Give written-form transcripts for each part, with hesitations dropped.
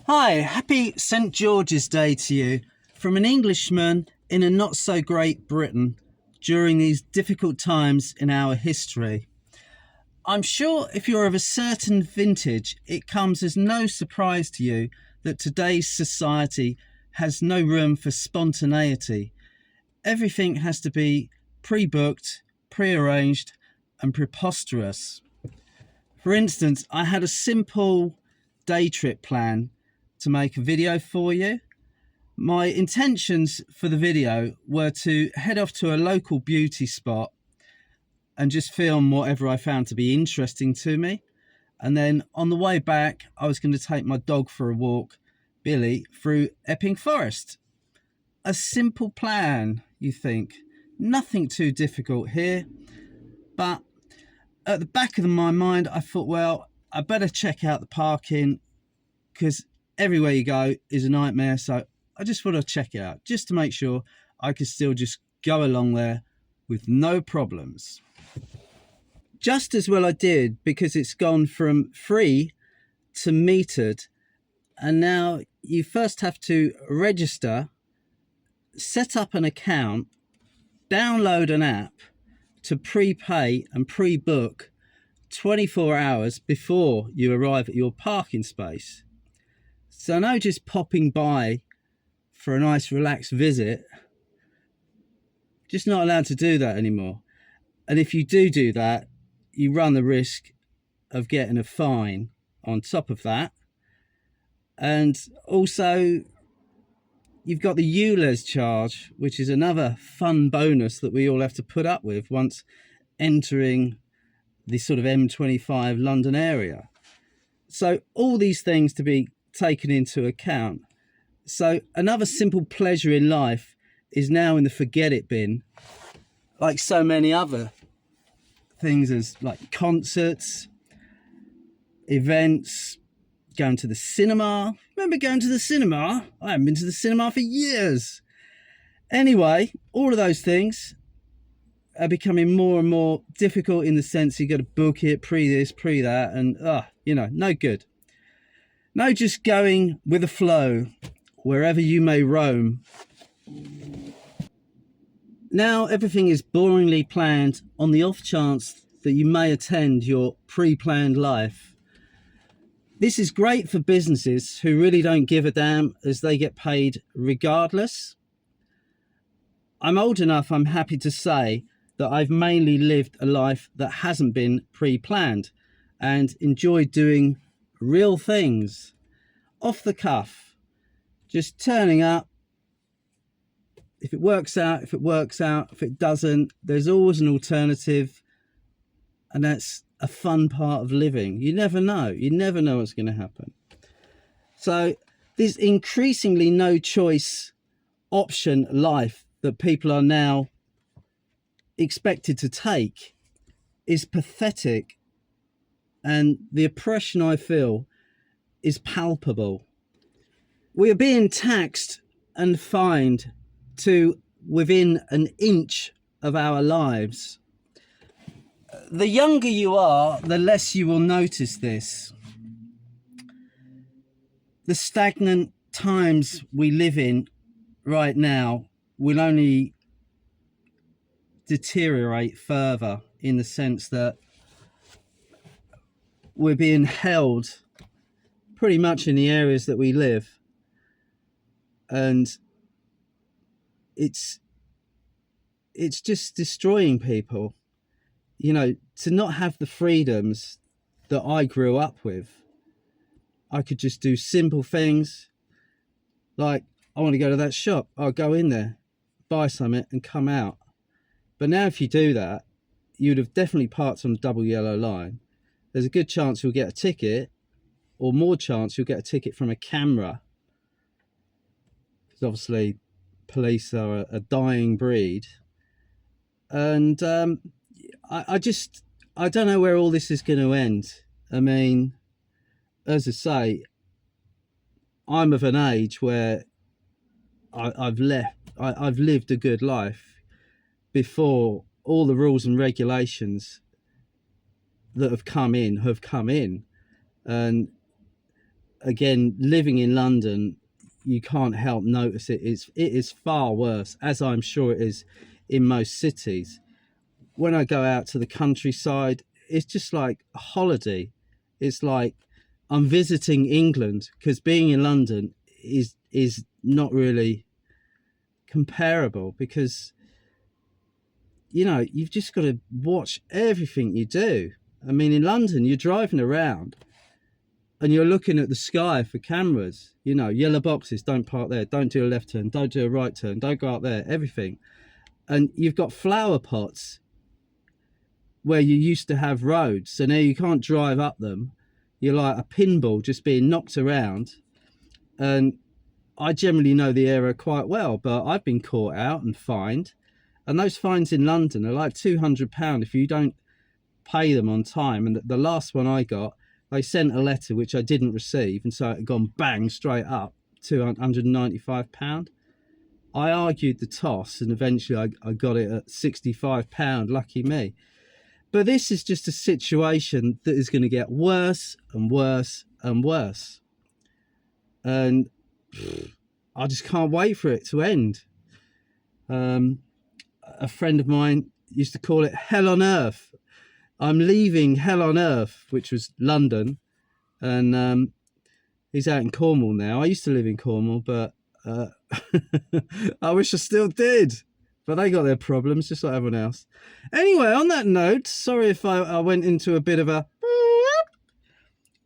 Hi, happy St. George's Day to you from an Englishman in a not so great Britain during these difficult times in our history. I'm sure if you're of a certain vintage, it comes as no surprise to you that today's society has no room for spontaneity. Everything has to be pre-booked, pre-arranged, and preposterous. For instance, I had a simple day trip plan to make a video for you. My intentions for the video were to head off to a local beauty spot and just film whatever I found to be interesting to me. And then on the way back, I was going to take my dog for a walk, Billy, through Epping Forest. A simple plan, you think. Nothing too difficult here. But at the back of my mind, I thought, well, I better check out the parking because everywhere you go is a nightmare. So I just want to check it out just to make sure I could still just go along there with no problems. Just as well I did, because it's gone from free to metered, and now you first have to register, set up an account, download an app to prepay and pre-book 24 hours before you arrive at your parking space. So no just popping by for a nice relaxed visit. Just not allowed to do that anymore. And if you do that, you run the risk of getting a fine on top of that. And also you've got the ULEZ charge, which is another fun bonus that we all have to put up with once entering the sort of M25 London area. So all these things to be taken into account. So another simple pleasure in life is now in the forget it bin, like so many other things, as like concerts, events, going to the cinema. Remember going to the cinema? I haven't been to the cinema for years. Anyway, all of those things are becoming more and more difficult in the sense you got to book it, pre this, pre that, and no good. No, just going with the flow wherever you may roam. Now everything is boringly planned on the off chance that you may attend your pre-planned life. This is great for businesses who really don't give a damn, as they get paid regardless. I'm old enough, I'm happy to say, that I've mainly lived a life that hasn't been pre-planned and enjoyed doing real things off the cuff, just turning up. If it works out, if it works out. If it doesn't, there's always an alternative, and that's a fun part of living. You never know what's going to happen. So this increasingly no choice option life that people are now expected to take is pathetic, and the oppression I feel is palpable. We are being taxed and fined to within an inch of our lives. The younger you are, the less you will notice this. The stagnant times we live in right now will only deteriorate further, in the sense that we're being held pretty much in the areas that we live, and it's just destroying people. You know, to not have the freedoms that I grew up with. I could just do simple things like, I want to go to that shop, I'll go in there, buy something and come out. But now if you do that, you'd have definitely parked on a double yellow line. There's a good chance you'll get a ticket, or more chance you'll get a ticket from a camera, because obviously police are a dying breed. And I don't know where all this is going to end. I mean, as I say, I'm of an age where I've lived a good life before all the rules and regulations that have come in, and again, living in London, you can't help notice it is far worse, as I'm sure it is in most cities. When I go out to the countryside, it's just like a holiday. It's like I'm visiting England, because being in London is not really comparable, because you've just got to watch everything you do. I mean, in London, you're driving around and you're looking at the sky for cameras, yellow boxes, don't park there, don't do a left turn, don't do a right turn, don't go up there, everything. And you've got flower pots where you used to have roads, so now you can't drive up them. You're like a pinball just being knocked around. And I generally know the area quite well, but I've been caught out and fined. And those fines in London are like £200 if you don't pay them on time. And the last one I got, they sent a letter which I didn't receive, and so it had gone bang straight up, £295. I argued the toss, and eventually I got it at £65. Lucky me. But this is just a situation that is going to get worse and worse and worse. And I just can't wait for it to end. A friend of mine used to call it hell on earth. I'm leaving hell on earth, which was London. And he's out in Cornwall now. I used to live in Cornwall, but I wish I still did. But they got their problems, just like everyone else. Anyway, on that note, sorry if I went into a bit of a...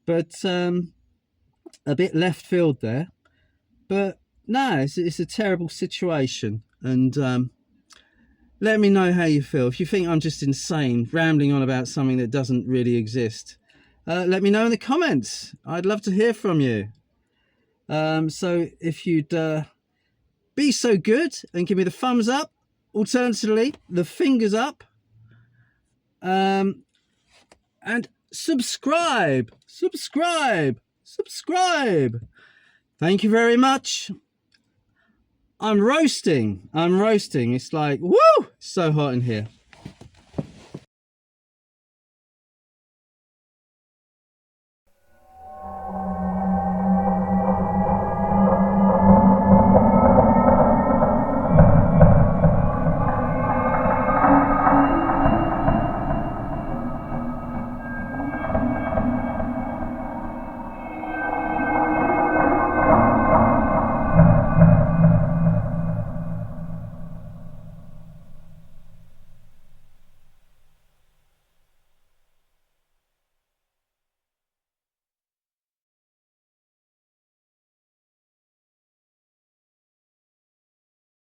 But a bit left field there. But no, it's a terrible situation. And let me know how you feel. If you think I'm just insane, rambling on about something that doesn't really exist, let me know in the comments. I'd love to hear from you. So if you'd be so good and give me the thumbs up, alternatively, the fingers up, and subscribe. Thank you very much. I'm roasting. It's like, woo, so hot in here.